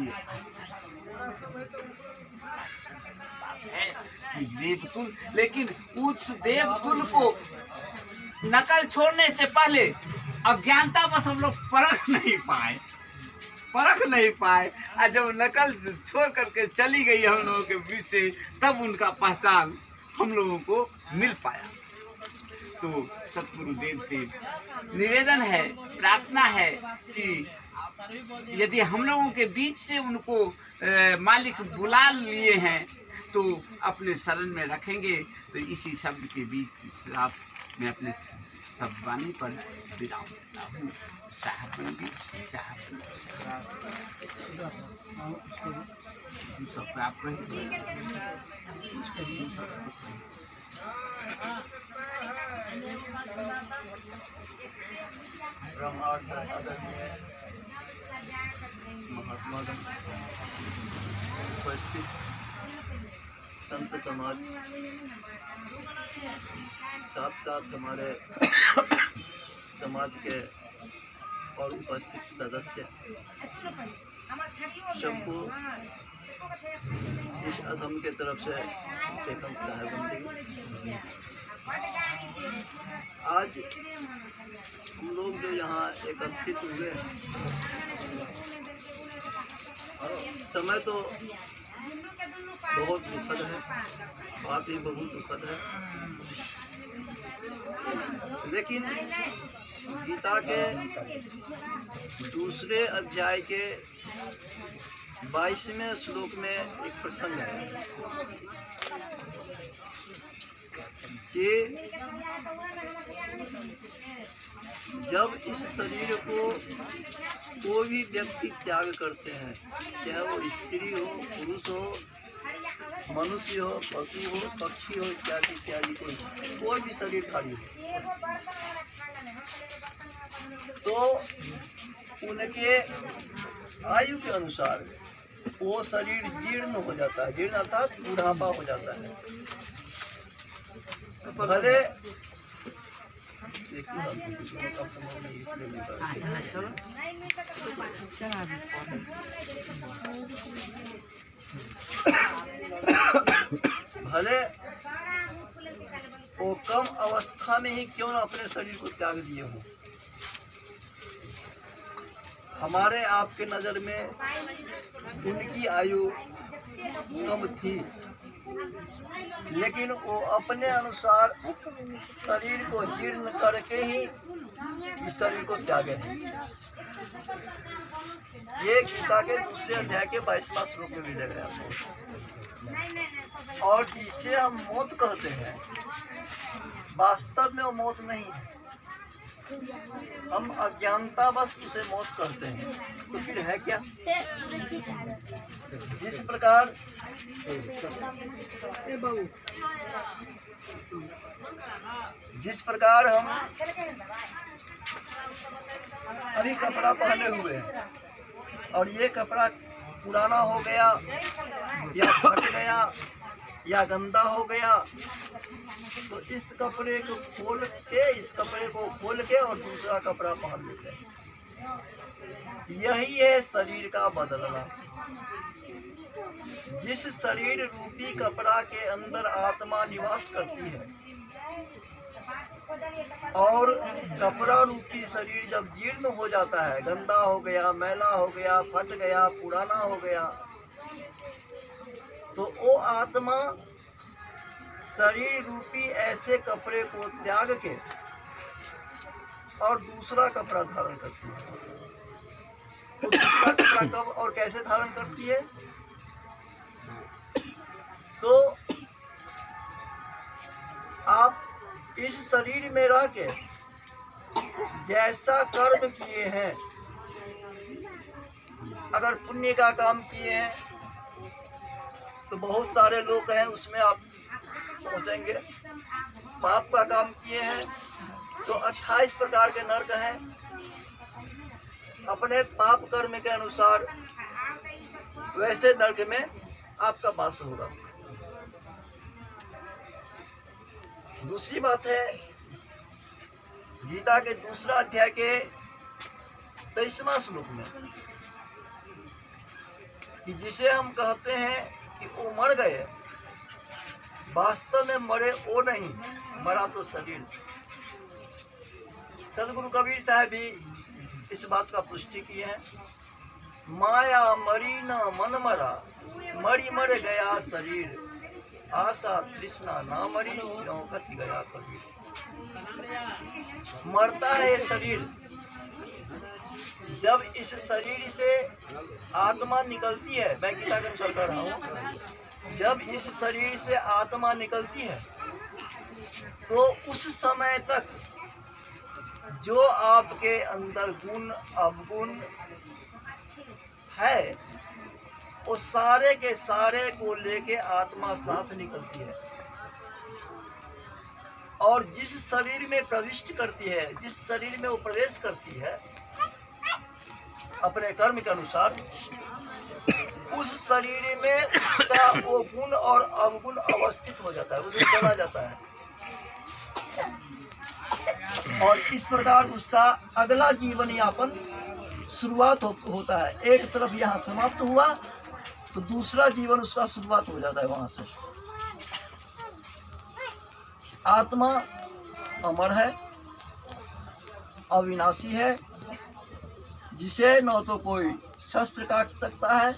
ये आश्चर्य है कि देवतुल, लेकिन उस देवतुल को नकल छोड़ने से पहले अज्ञानता बस हम लोग परख नहीं पाए। और जब नकल छोड़ करके चली गई हम लोगों के बीच से, तब उनका पहचान हम लोगों को मिल पाया। तो सतगुरुदेव से निवेदन है, प्रार्थना है कि यदि हम लोगों के बीच से उनको मालिक बुला लिए हैं तो अपने शरण में रखेंगे। तो इसी शब्द के बीच साथ मैं अपने शब्दवाणी पर विराम देता हूँ। सब प्राप्त महात्मा उपस्थित संत समाज, साथ साथ हमारे समाज के और उपस्थित सदस्य सबको इस अधम के तरफ से एकम साहेबंदी। आज हम लोग जो यहाँ एकत्रित हुए, समय तो बहुत दुखद है, बात भी बहुत दुखद है, लेकिन गीता के दूसरे अध्याय के 22वें श्लोक में एक प्रसंग है कि जब इस शरीर को कोई भी व्यक्ति त्याग करते हैं, चाहे वो स्त्री हो, पुरुष हो, मनुष्य हो, पशु हो, पक्षी हो, इत्यादि इत्यादि, कोई भी शरीर खाली हो, तो उनके आयु के अनुसार वो शरीर जीर्ण हो जाता है। जीर्ण अर्थात बुढ़ापा हो जाता है। भले भले वो कम अवस्था में ही क्यों न अपने शरीर को त्याग दिए हों, हमारे आपके नजर में उनकी आयु कम थी, लेकिन वो अपने अनुसार शरीर को जीर्ण करके ही इस शरीर को त्यागे हैं। ये गीता के दूसरे अध्याय के 22वां श्लोक में मिलेगा आपको। और जिसे हम मौत कहते हैं, वास्तव में वो मौत नहीं है, हम अज्ञानता बस उसे मौत कहते हैं। तो फिर है क्या? जिस प्रकार हम अभी कपड़ा पहने हुए हैं और ये कपड़ा पुराना हो गया या फट गया या गंदा हो गया, तो इस कपड़े को खोल के और दूसरा कपड़ा पहन लेते हैं। यही है शरीर का बदलना। जिस शरीर रूपी कपड़ा के अंदर आत्मा निवास करती है और कपड़ा रूपी शरीर जब जीर्ण हो जाता है, गंदा हो गया, मैला हो गया, फट गया, पुराना हो गया, तो वो आत्मा शरीर रूपी ऐसे कपड़े को त्याग के और दूसरा कपड़ा धारण करती है। तो दूसरा कपड़ा कब और कैसे धारण करती है? तो आप इस शरीर में रह के जैसा कर्म किए हैं, अगर पुण्य का काम किए हैं तो बहुत सारे लोग हैं उसमें आप पहुंचेंगे। पाप का काम किए हैं तो 28 प्रकार के नरक हैं। अपने पाप कर्म के अनुसार वैसे नरक में आपका वास होगा। दूसरी बात है, गीता के दूसरा अध्याय के 23वां श्लोक में कि जिसे हम कहते हैं कि वो मर गए, वास्तव में मरे वो नहीं, मरा तो शरीर। सदगुरु कबीर साहब भी इस बात का पुष्टि की है। माया मरी न मन मरा, मरी मर गया शरीर, आशा तृष्णा ना मरी, यों कथि गया कबीर। मरता है ये शरीर, जब इस शरीर से आत्मा निकलती है, मैं गीता के अनुसार कर रहा हूँ, जब इस शरीर से आत्मा निकलती है तो उस समय तक जो आपके अंदर गुण अवगुण है वो सारे के सारे को लेके आत्मा साथ निकलती है, और जिस शरीर में प्रविष्ट करती है, जिस शरीर में वो प्रवेश करती है अपने कर्म के अनुसार, उस शरीर में उसका वो गुण और अवगुण अवस्थित हो जाता है, उसमें चला जाता है, और इस प्रकार उसका अगला जीवन यापन शुरुआत होता है। एक तरफ यहाँ समाप्त हुआ तो दूसरा जीवन उसका शुरुआत हो जाता है वहां से। आत्मा अमर है, अविनाशी है, जिसे न तो कोई शस्त्र काट सकता है